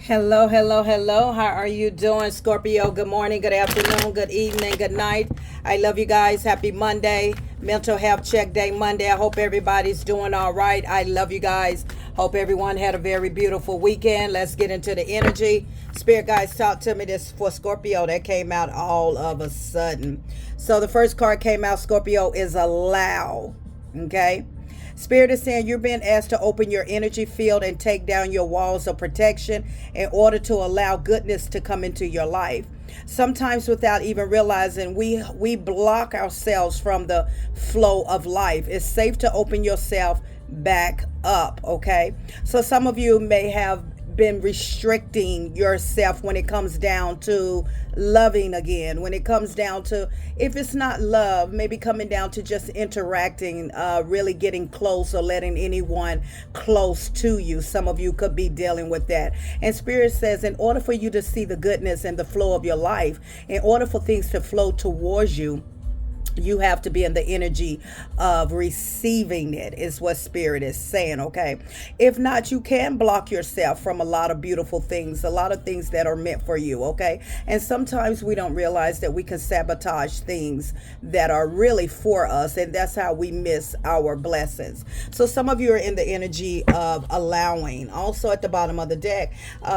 Hello, hello, hello. How are you doing, Scorpio? Good morning, good afternoon, good evening, good night. I love you guys. Happy Monday, Mental Health Check Day Monday. I hope everybody's doing all right. I love you guys. Hope everyone had a very beautiful weekend. Let's get into the energy. Spirit guys, talk to me. This for Scorpio that came out all of a sudden. So the first card came out, Scorpio, is allow. Okay. Spirit is saying you're being asked to open your energy field and take down your walls of protection in order to allow goodness to come into your life. Sometimes without even realizing we block ourselves from the flow of life. It's safe to open yourself back up, okay? So some of you may have been restricting yourself when it comes down to loving again, when it comes down to, if it's not love, maybe coming down to just interacting, really getting close or letting anyone close to you. Some of you could be dealing with that. And Spirit says, in order for you to see the goodness and the flow of your life, in order for things to flow towards you, you have to be in the energy of receiving it, is what Spirit is saying, okay? If not, you can block yourself from a lot of beautiful things, a lot of things that are meant for you, okay? And sometimes we don't realize that we can sabotage things that are really for us, and that's how we miss our blessings. So some of you are in the energy of allowing. Also at the bottom of the deck,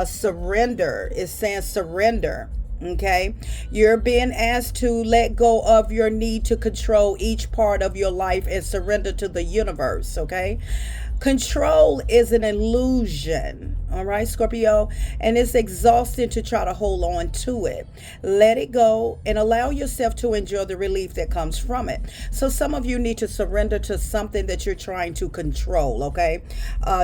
surrender is saying surrender. Okay, you're being asked to let go of your need to control each part of your life and surrender to the universe. Okay, control is an illusion. All right, Scorpio, and it's exhausting to try to hold on to it. Let it go and allow yourself to enjoy the relief that comes from it. So some of you need to surrender to something that you're trying to control, okay?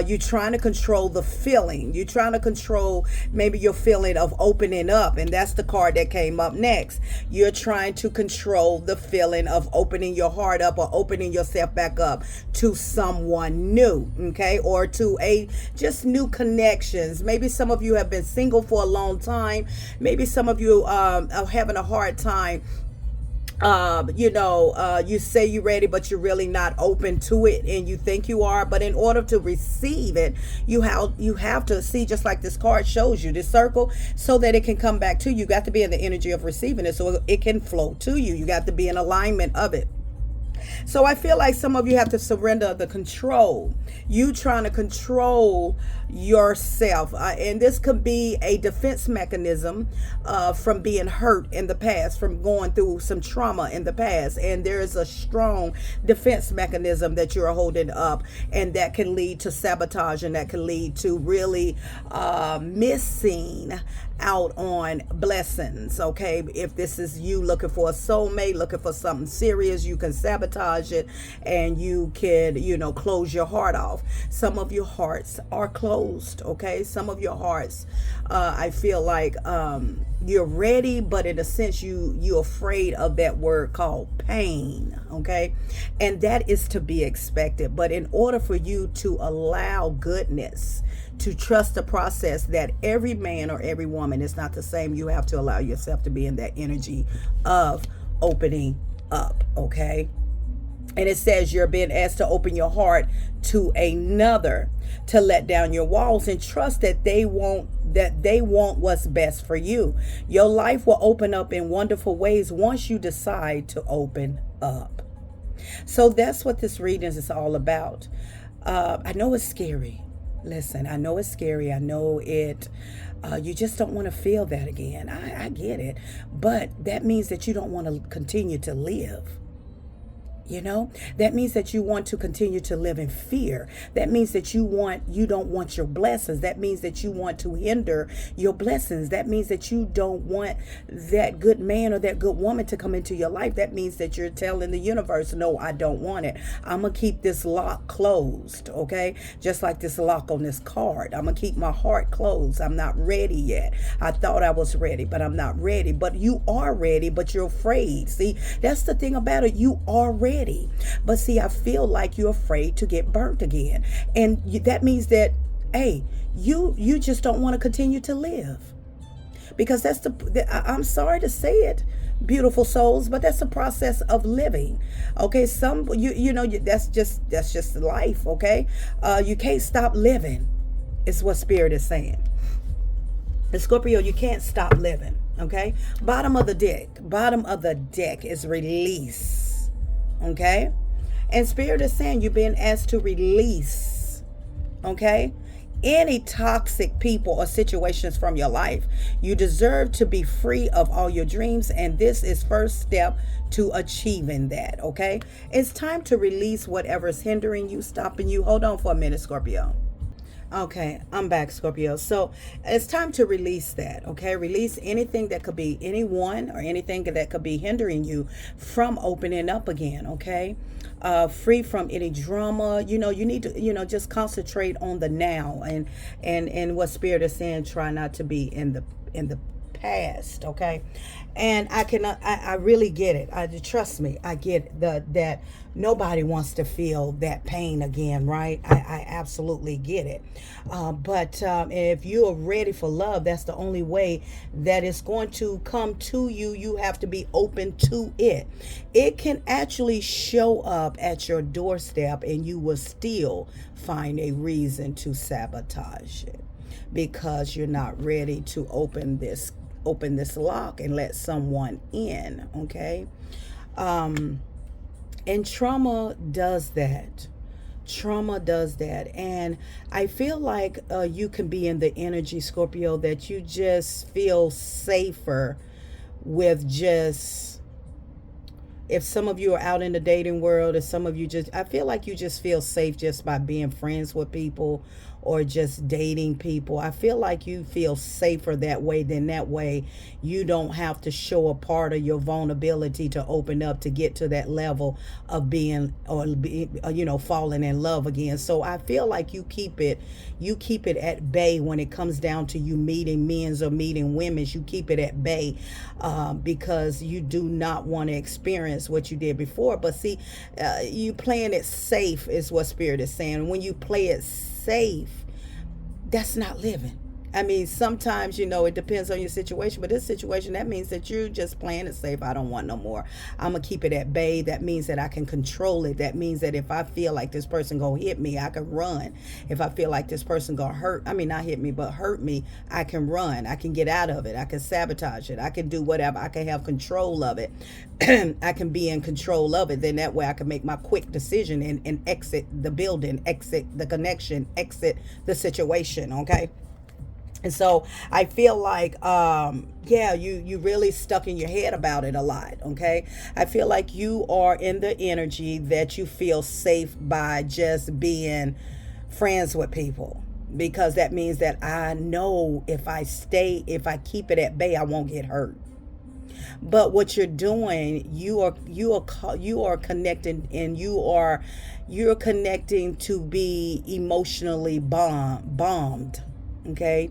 You're trying to control the feeling. You're trying to control maybe your feeling of opening up, and that's the card that came up next. You're trying to control the feeling of opening your heart up or opening yourself back up to someone new, okay? Or to a just new connection. Maybe some of you have been single for a long time. Maybe some of you are having a hard time. You say you're ready, but you're really not open to it, and you think you are. But in order to receive it, you have to see, just like this card shows you, this circle, so that it can come back to you. You got to be in the energy of receiving it, so it can flow to you. You got to be in alignment of it. So I feel like some of you have to surrender the control. You trying to control yourself. And this could be a defense mechanism from being hurt in the past, from going through some trauma in the past. And there is a strong defense mechanism that you're holding up, and that can lead to sabotage, and that can lead to really missing out on blessings. Okay, if this is you looking for a soulmate, looking for something serious, you can sabotage it, and you can close your heart off. Some of your hearts are closed, okay? Some of your hearts, I feel like you're ready, but in a sense you're afraid of that word called pain, okay? And that is to be expected. But in order for you to allow goodness, to trust the process, that every man or every woman is not the same, you have to allow yourself to be in that energy of opening up, okay? And it says you're being asked to open your heart to another, to let down your walls and trust that they want what's best for you. Your life will open up in wonderful ways once you decide to open up. So that's what this reading is all about. I know it's scary. Listen, I know it's scary. I know it. You just don't want to feel that again. I get it. But that means that you don't want to continue to live. That means that you want to continue to live in fear. That means that you don't want your blessings. That means that you want to hinder your blessings. That means that you don't want that good man or that good woman to come into your life. That means that you're telling the universe, no, I don't want it. I'm going to keep this lock closed, okay? Just like this lock on this card. I'm going to keep my heart closed. I'm not ready yet. I thought I was ready, but I'm not ready. But you are ready, but you're afraid. See, that's the thing about it. You are ready. But see, I feel like you're afraid to get burnt again. And that means that, hey, you just don't want to continue to live. Because I'm sorry to say it, beautiful souls, but that's a process of living. Okay, that's just life, okay? You can't stop living, is what Spirit is saying. And Scorpio, you can't stop living. Okay. Bottom of the deck. Bottom of the deck is release. Okay. And Spirit is saying you've been asked to release. Okay. Any toxic people or situations from your life. You deserve to be free of all your dreams, and this is first step to achieving that. Okay. It's time to release whatever's hindering you, stopping you. Hold on for a minute, Scorpio. Okay, I'm back, Scorpio. So it's time to release that, okay? Release anything that could be anyone or anything that could be hindering you from opening up again, okay? Free from any drama. You need to, just concentrate on the now, and what Spirit is saying, try not to be in the past, okay? And I really get it. Trust me, I get that nobody wants to feel that pain again, right? I absolutely get it. But if you are ready for love, that's the only way that it's going to come to you. You have to be open to it. It can actually show up at your doorstep, and you will still find a reason to sabotage it because you're not ready to open this lock and let someone in, okay? And trauma does that. And I feel like you can be in the energy, Scorpio, that you just feel safer with just, if some of you are out in the dating world, or some of you I feel like you just feel safe just by being friends with people or just dating people. I feel like you feel safer that way. Then that way you don't have to show a part of your vulnerability to open up to get to that level of being falling in love again. So I feel like you keep it at bay when it comes down to you meeting men's or meeting women's. You keep it at bay because you do not want to experience what you did before. But see, you playing it safe is what Spirit is saying. When you play it safe, that's not living. I mean, sometimes, it depends on your situation, but this situation, that means that you're just playing it safe. I don't want no more. I'm going to keep it at bay. That means that I can control it. That means that if I feel like this person going to hit me, I can run. If I feel like this person going to not hit me, but hurt me, I can run. I can get out of it. I can sabotage it. I can do whatever. I can have control of it. I can be in control of it. Then that way I can make my quick decision and exit the building, exit the connection, exit the situation, okay? And so I feel like, you really stuck in your head about it a lot, okay? I feel like you are in the energy that you feel safe by just being friends with people, because that means that I know if I keep it at bay, I won't get hurt. But what you're doing, you are connecting, and you're connecting to be emotionally bombed. Okay,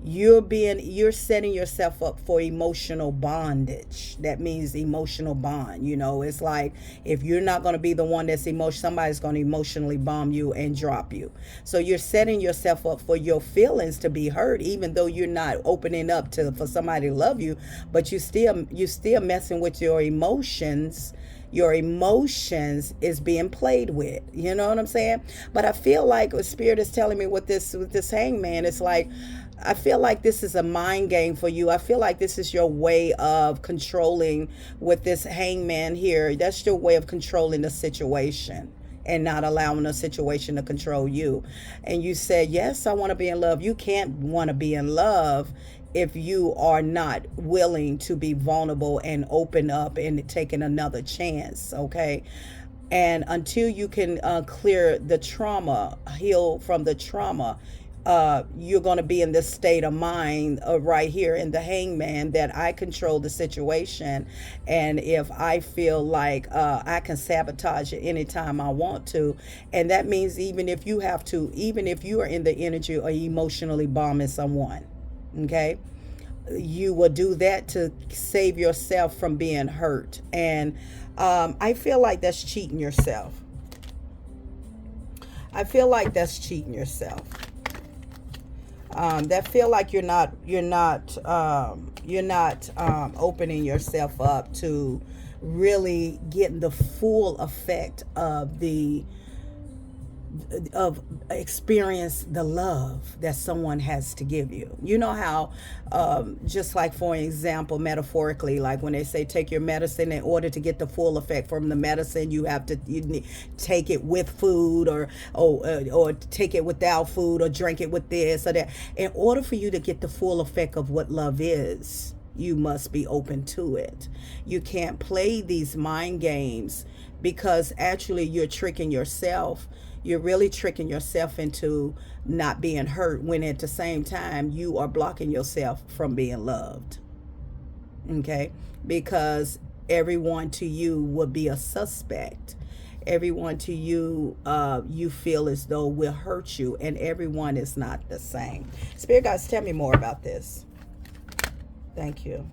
you're setting yourself up for emotional bondage. That means emotional bond. It's like, if you're not going to be the one that's somebody's going to emotionally bomb you and drop you. So you're setting yourself up for your feelings to be hurt, even though you're not opening up for somebody to love you, but you're still messing with your emotions. Your emotions is being played with. You know what I'm saying? But I feel like what Spirit is telling me with this hangman, it's like, I feel like this is a mind game for you. I feel like this is your way of controlling with this hangman here. That's your way of controlling the situation and not allowing the situation to control you. And you said, yes, I want to be in love. You can't want to be in love if you are not willing to be vulnerable and open up and taking another chance, okay? And until you can clear the trauma, heal from the trauma, you're going to be in this state of mind right here in the hangman, that I control the situation. And if I feel like I can sabotage it anytime I want to, and that means even if you are in the energy or emotionally bombing someone, okay, you will do that to save yourself from being hurt. And I feel like that's cheating yourself. That feel like you're not opening yourself up to really getting the full effect of the of experience the love that someone has to give you. You know how, just like for example, metaphorically, like when they say take your medicine, in order to get the full effect from the medicine, you have to take it with food, or take it without food, or drink it with this or that. In order for you to get the full effect of what love is, you must be open to it. You can't play these mind games, because actually you're tricking yourself. You're really tricking yourself into not being hurt, when at the same time you are blocking yourself from being loved. Okay? Because everyone to you would be a suspect. Everyone to you, you feel as though will hurt you, and everyone is not the same. Spirit guides, tell me more about this. Thank you.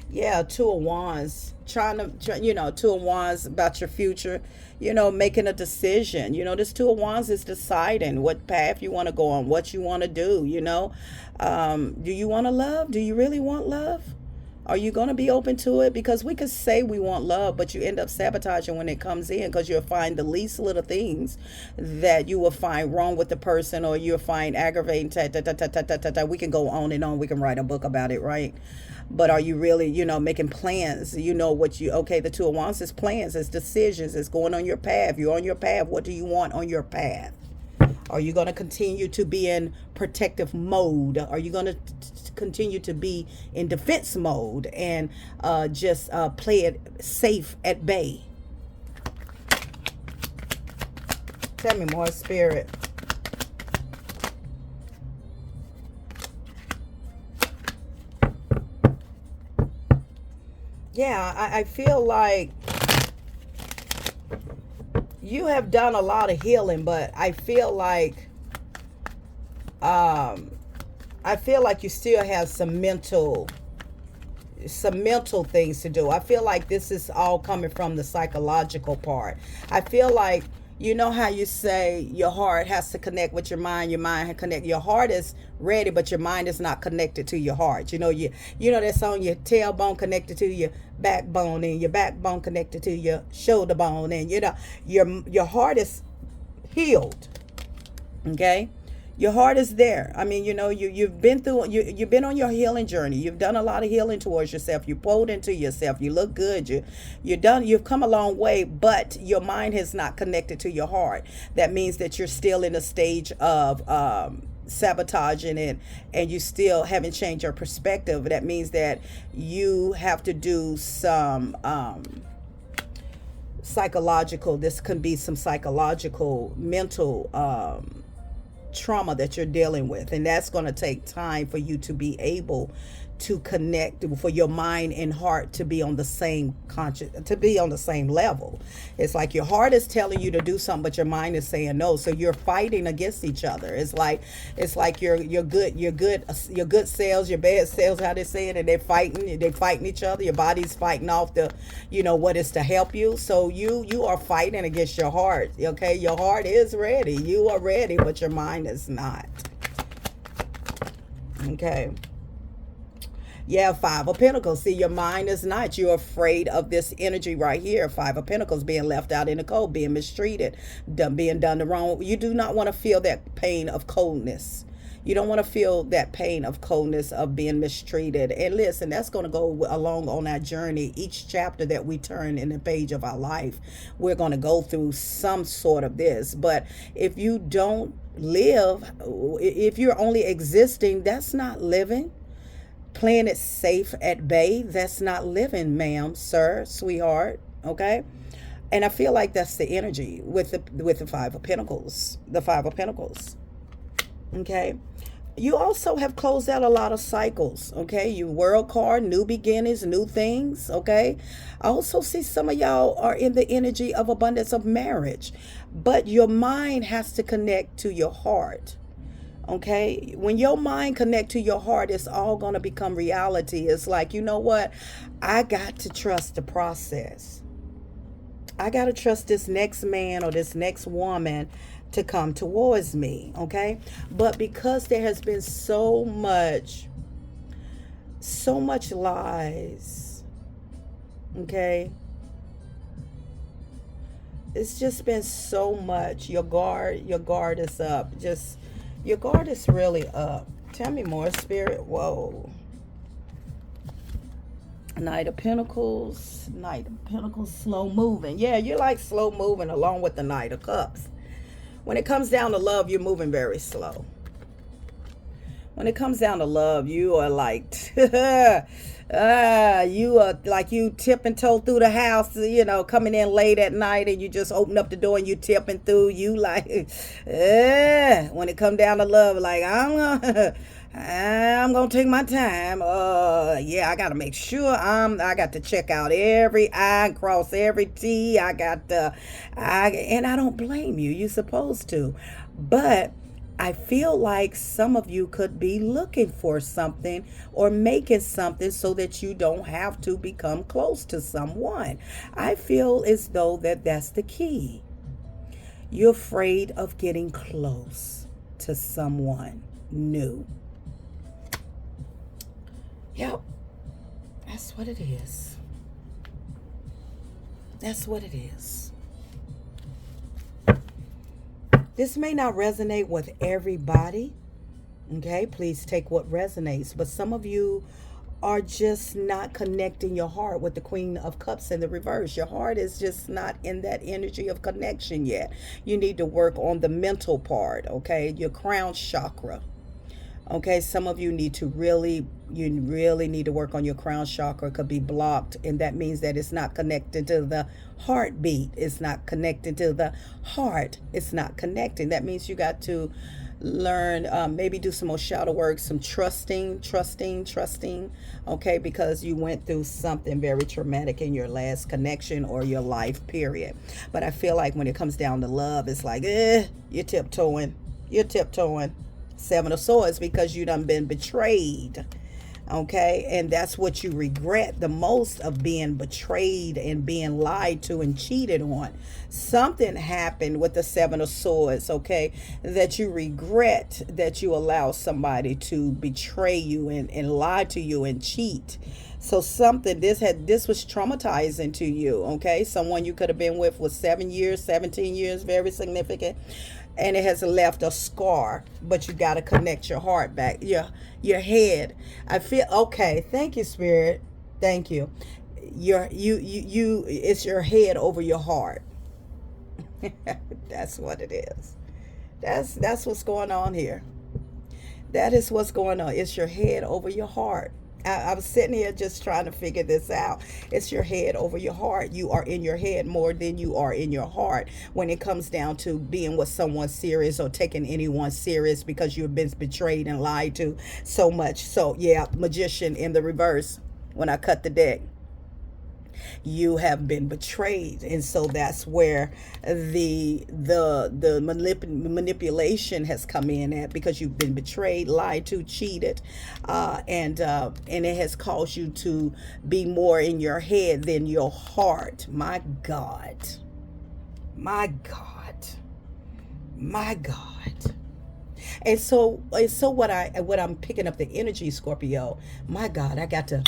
Yeah, Two of Wands, Two of Wands about your future, making a decision. This Two of Wands is deciding what path you want to go on, what you want to do. Do you want to love? Do you really want love? Are you going to be open to it? Because we could say we want love, but you end up sabotaging when it comes in, because you'll find the least little things that you will find wrong with the person, or you'll find aggravating. We can go on and on. We can write a book about it, right? But are you really, making plans? Okay, the Two of Wands is plans, it's decisions, it's going on your path. You're on your path. What do you want on your path? Are you going to continue to be in protective mode? Are you going to continue to be in defense mode and just play it safe at bay? Tell me more, Spirit. Yeah, I feel like you have done a lot of healing, but I feel like you still have some mental things to do. I feel like this is all coming from the psychological part. I feel like, how you say your heart has to connect with your mind connect. Your heart is ready, but your mind is not connected to your heart. That song, your tailbone connected to your backbone, and your backbone connected to your shoulder bone, and your heart is healed. Okay, your heart is there. I mean, you've been through, you've been on your healing journey. You've done a lot of healing towards yourself. You pulled into yourself. You look good. You've come a long way, but your mind has not connected to your heart. That means that you're still in a stage of sabotaging it, and you still haven't changed your perspective. That means that you have to do some psychological, this can be some psychological, mental trauma that you're dealing with, and that's going to take time for you to be able to connect, for your mind and heart to be on the same to be on the same level. It's like your heart is telling you to do something, but your mind is saying no, so you're fighting against each other. It's like your good cells, your bad cells, how they say it, and they're fighting each other. Your body's fighting off the what is to help you, so you are fighting against your heart. Okay, your heart is ready, you are ready, but your mind is not. Okay. Yeah, Five of Pentacles. See, your mind is not. You're afraid of this energy right here. Five of Pentacles, being left out in the cold, being mistreated, being done the wrong. You do not want to feel that pain of coldness. You don't want to feel that pain of coldness, of being mistreated. And listen, that's going to go along on our journey. Each chapter that we turn in the page of our life, we're going to go through some sort of this. But if you don't live, if you're only existing, that's not living. Playing it safe at bay, that's not living, ma'am, sir, sweetheart. Okay, and I feel like that's the energy with the Five of Pentacles. The Five of Pentacles. Okay, you also have closed out a lot of cycles. Okay, you World card, new beginnings, new things. Okay, I also see some of y'all are in the energy of abundance of marriage, but your mind has to connect to your heart. Okay, when your mind connect to your heart, it's all going to become reality. It's like, you know what, I got to trust the process. I got to trust this next man or this next woman to come towards me. Okay, but because there has been so much lies, okay, It's just been so much. Your guard is up. Just your guard is really up. Tell me more, Spirit. Whoa. Knight of Pentacles. Knight of Pentacles, slow moving. Yeah, you're like slow moving along with the Knight of Cups. When it comes down to love, you're moving very slow. When it comes down to love, you are like, you are like you tipping toe through the house, coming in late at night and you just open up the door and you tipping through. You like, when it come down to love, like, I'm gonna take my time. Yeah, I gotta make sure I got to check out every I and cross every T. And I don't blame you. You're supposed to, but I feel like some of you could be looking for something or making something so that you don't have to become close to someone. I feel as though that's the key. You're afraid of getting close to someone new. Yep, that's what it is. That's what it is. This may not resonate with everybody. Okay, please take what resonates. But some of you are just not connecting your heart with the Queen of Cups in the reverse. Your heart is just not in that energy of connection yet. You need to work on the mental part, okay? Your crown chakra. Okay, some of you really need to work on your crown chakra. It could be blocked, and that means that it's not connected to the heartbeat. It's not connected to the heart. It's not connecting. That means you got to learn, maybe do some more shadow work, some trusting, okay, because you went through something very traumatic in your last connection or your life period. But I feel like when it comes down to love, it's like, you're tiptoeing. Seven of Swords, because you done been betrayed. Okay, and that's what you regret the most, of being betrayed and being lied to and cheated on. Something happened with the Seven of Swords, okay, that you regret, that you allow somebody to betray you and lie to you and cheat. So something, this was traumatizing to you, okay? Someone you could have been with for 7 years, 17 years, very significant. And it has left a scar, but you got to connect your heart back, your head. I feel, okay, thank you, Spirit. Thank you. It's your head over your heart. That's what it is. That's what's going on here. That is what's going on. It's your head over your heart. I was sitting here just trying to figure this out. It's your head over your heart. You are in your head more than you are in your heart when it comes down to being with someone serious or taking anyone serious, because you've been betrayed and lied to so much. So yeah, Magician in the reverse when I cut the deck. You have been betrayed, and so that's where the manipulation has come in at, because you've been betrayed, lied to, cheated, and it has caused you to be more in your head than your heart. My God, my God, my God. And so what I'm picking up the energy, Scorpio. My God, I got to.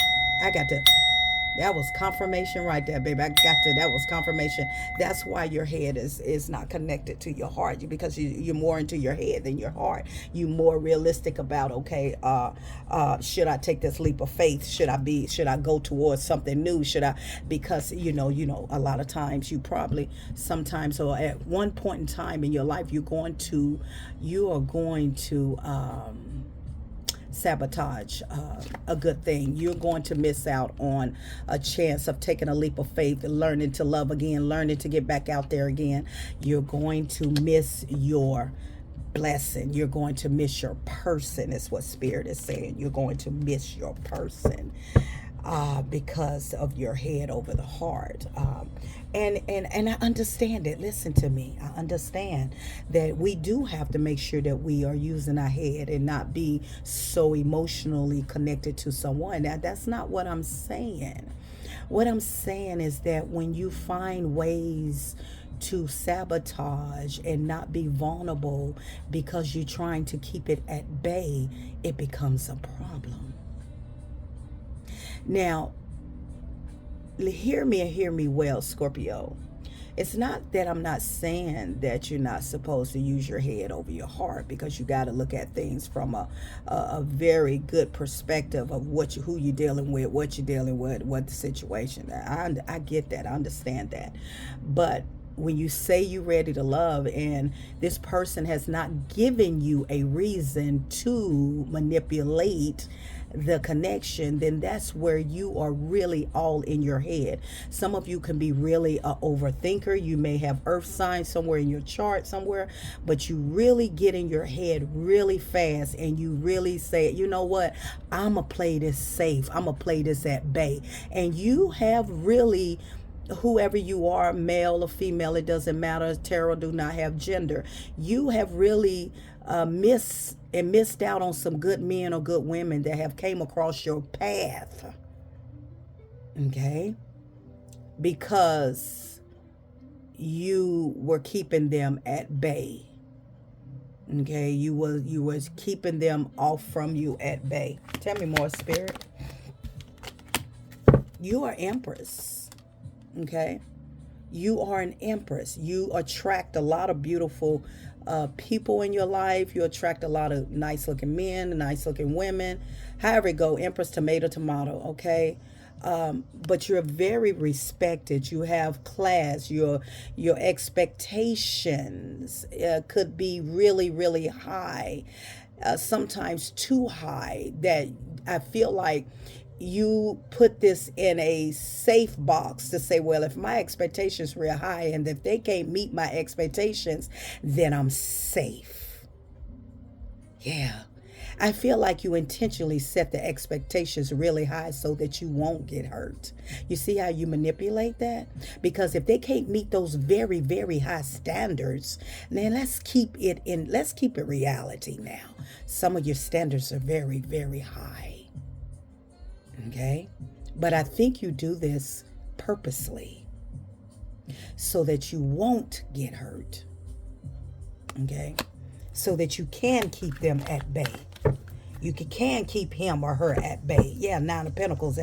That was confirmation right there, baby. That was confirmation. That's why your head is not connected to your heart, because you're more into your head than your heart. You're more realistic about, okay, should I take this leap of faith? Should I go towards something new? Because you know, a lot of times sometimes, or at one point in time in your life, you are going to sabotage a good thing. You're going to miss out on a chance of taking a leap of faith, learning to love again, learning to get back out there again. You're going to miss your blessing. You're going to miss your person, is what Spirit is saying. You're going to miss your person. Because of your head over the heart. And I understand it. Listen to me. I understand that we do have to make sure that we are using our head and not be so emotionally connected to someone. Now, that's not what I'm saying. What I'm saying is that when you find ways to sabotage and not be vulnerable because you're trying to keep it at bay, it becomes a problem. Now, hear me and hear me well, Scorpio. It's not that I'm not saying that you're not supposed to use your head over your heart, because you got to look at things from a very good perspective of who you're dealing with, what you're dealing with, what the situation. I get that. I understand that. But when you say you're ready to love and this person has not given you a reason to manipulate the connection, then that's where you are really all in your head. Some of you can be really a overthinker. You may have earth signs somewhere in your chart somewhere, but you really get in your head really fast and you really say, you know what, I'm gonna play this safe, I'm gonna play this at bay. And you have really, whoever you are, male or female, it doesn't matter. Tarot do not have gender. You have really missed out on some good men or good women that have came across your path. Okay? Because you were keeping them at bay. Okay? You was keeping them off from you at bay. Tell me more, Spirit. You are Empress. Okay? You are an Empress. You attract a lot of beautiful people in your life. You attract a lot of nice looking men, nice looking women. However it go, Empress, tomato, tomato. Okay. But you're very respected. You have class. Your expectations could be really, really high. Sometimes too high, that I feel like you put this in a safe box to say, well, if my expectations real high and if they can't meet my expectations, then I'm safe. Yeah. I feel like you intentionally set the expectations really high so that you won't get hurt. You see how you manipulate that? Because if they can't meet those very, very high standards, then let's keep it reality now. Some of your standards are very, very high. Okay? But I think you do this purposely so that you won't get hurt. Okay? So that you can keep them at bay. You can keep him or her at bay. Yeah, Nine of Pentacles.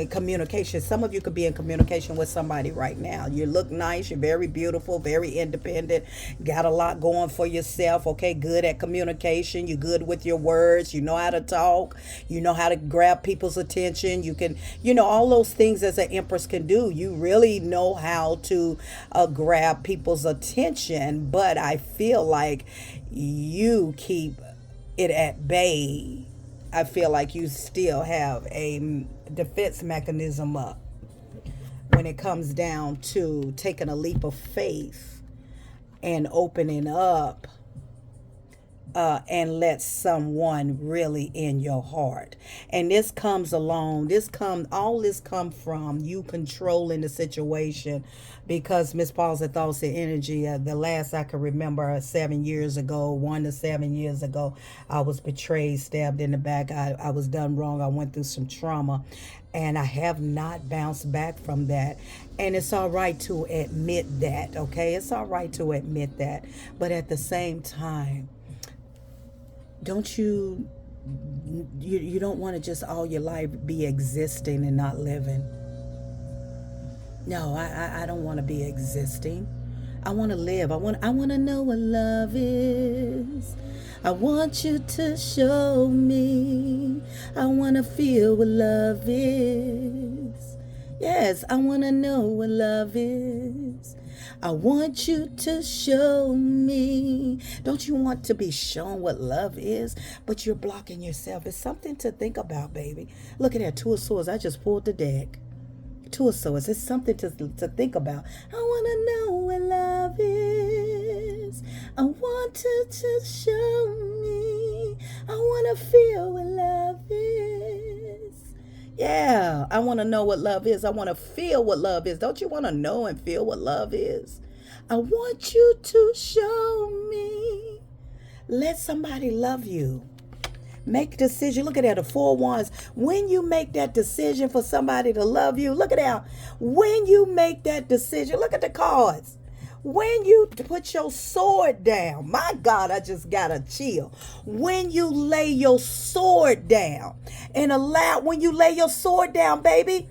Communication. Some of you could be in communication with somebody right now. You look nice. You're very beautiful, very independent. Got a lot going for yourself. Okay, good at communication. You're good with your words. You know how to talk. You know how to grab people's attention. You can, all those things as an Empress can do. You really know how to grab people's attention. But I feel like you keep it at bay. I feel like you still have a defense mechanism up when it comes down to taking a leap of faith and opening up and let someone really in your heart. And this comes along, all this come from you controlling the situation, because Miss Paul's a thoughts and energy. The last I can remember, 7 years ago, 1 to 7 years ago, I was betrayed, stabbed in the back. I was done wrong. I went through some trauma, and I have not bounced back from that. And it's all right to admit that, okay? It's all right to admit that. But at the same time, don't you don't want to just all your life be existing and not living. No, I don't want to be existing. I want to live. I want to know what love is. I want you to show me. I want to feel what love is. Yes, I want to know what love is. I want you to show me. Don't you want to be shown what love is? But you're blocking yourself. It's something to think about, baby. Look at that, Two of Swords. I just pulled the deck. Two of Swords. It's something to think about. I want to know what love is. I want you to show me. I want to feel what love is. Yeah, I want to know what love is. I want to feel what love is. Don't you want to know and feel what love is? I want you to show me. Let somebody love you. Make a decision. Look at that, the 4 wands. When you make that decision for somebody to love you, look at that. When you make that decision, look at the cards. When you put your sword down, my God, I just got a chill. When you lay your sword down when you lay your sword down, baby,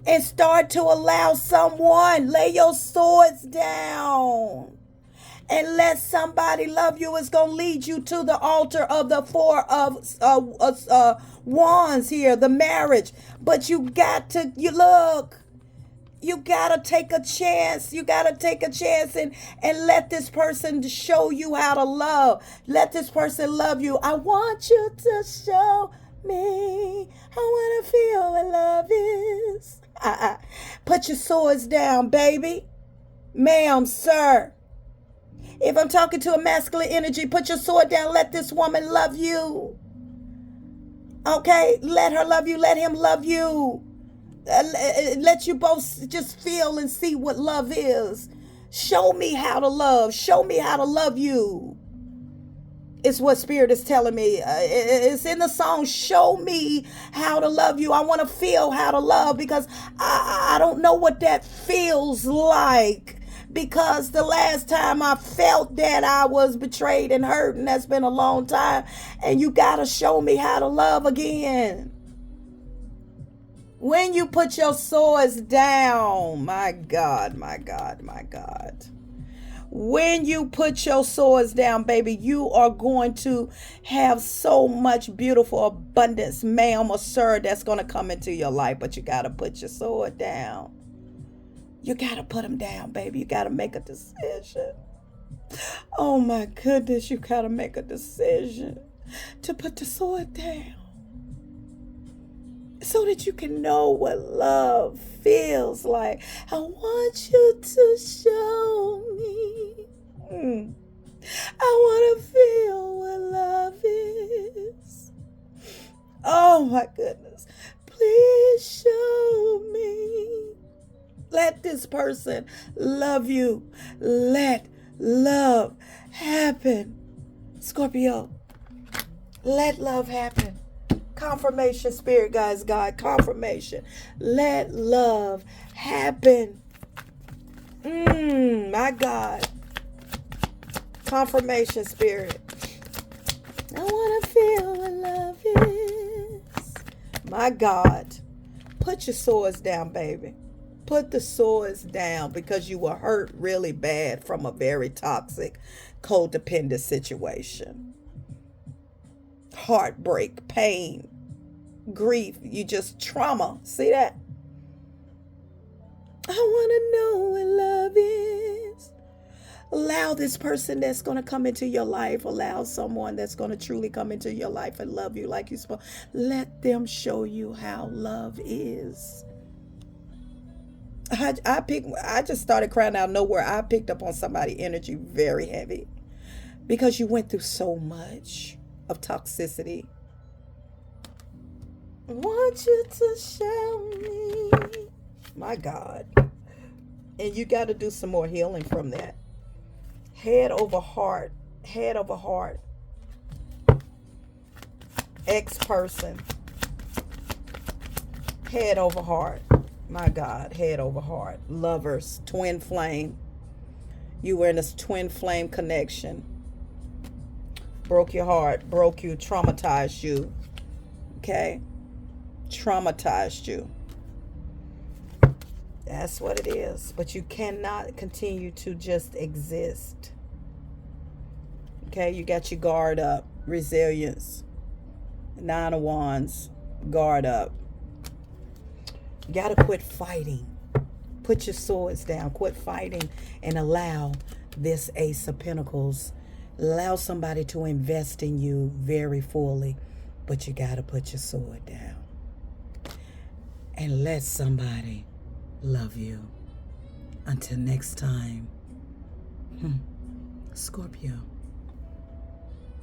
and start to allow someone, lay your swords down and let somebody love you. Is going to lead you to the altar of the four of wands here, the marriage. But you got to, you gotta take a chance. You gotta take a chance and let this person show you how to love. Let this person love you. I want you to show me. I wanna feel what love is. Put your swords down, baby. Ma'am, sir. If I'm talking to a masculine energy, put your sword down. Let this woman love you. Okay? Let her love you. Let him love you. Let you both just feel and see what love is. Show me how to love. Show me how to love you. It's what Spirit is telling me. It's in the song, show me how to love you. I want to feel how to love because I don't know what that feels like. Because the last time I felt that, I was betrayed and hurt, and that's been a long time. And you got to show me how to love again. When you put your swords down, my God, my God, my God. When you put your swords down, baby, you are going to have so much beautiful abundance, ma'am or sir, that's going to come into your life. But you got to put your sword down. You got to put them down, baby. You got to make a decision. Oh, my goodness, you got to make a decision to put the sword down. So that you can know what love feels like. I want you to show me. I want to feel what love is. Oh my goodness. Please show me. Let this person love you. Let love happen. Scorpio, let love happen. Confirmation, Spirit, guys, God, confirmation. Let love happen. My God. Confirmation, Spirit. I want to feel what love is. My God. Put your swords down, baby. Put the swords down because you were hurt really bad from a very toxic, codependent situation. Heartbreak, pain, grief, you just trauma. See that? I want to know what love is. Allow this person that's going to come into your life, allow someone that's going to truly come into your life and love you like you're supposed. Let them show you how love is. I just started crying out of nowhere. I picked up on somebody's energy very heavy because you went through so much of toxicity. I want you to show me. My God. And you got to do some more healing from that. Head over heart. Head over heart. Ex-person. Head over heart. My God. Head over heart. Lovers. Twin flame. You were in this twin flame connection. Broke your heart, broke you, traumatized you. Okay? Traumatized you. That's what it is. But you cannot continue to just exist. Okay? You got your guard up. Resilience. 9 of Wands. Guard up. You got to quit fighting. Put your swords down. Quit fighting and allow this Ace of Pentacles. Allow somebody to invest in you very fully, but you got to put your sword down and let somebody love you. Until next time, Scorpio.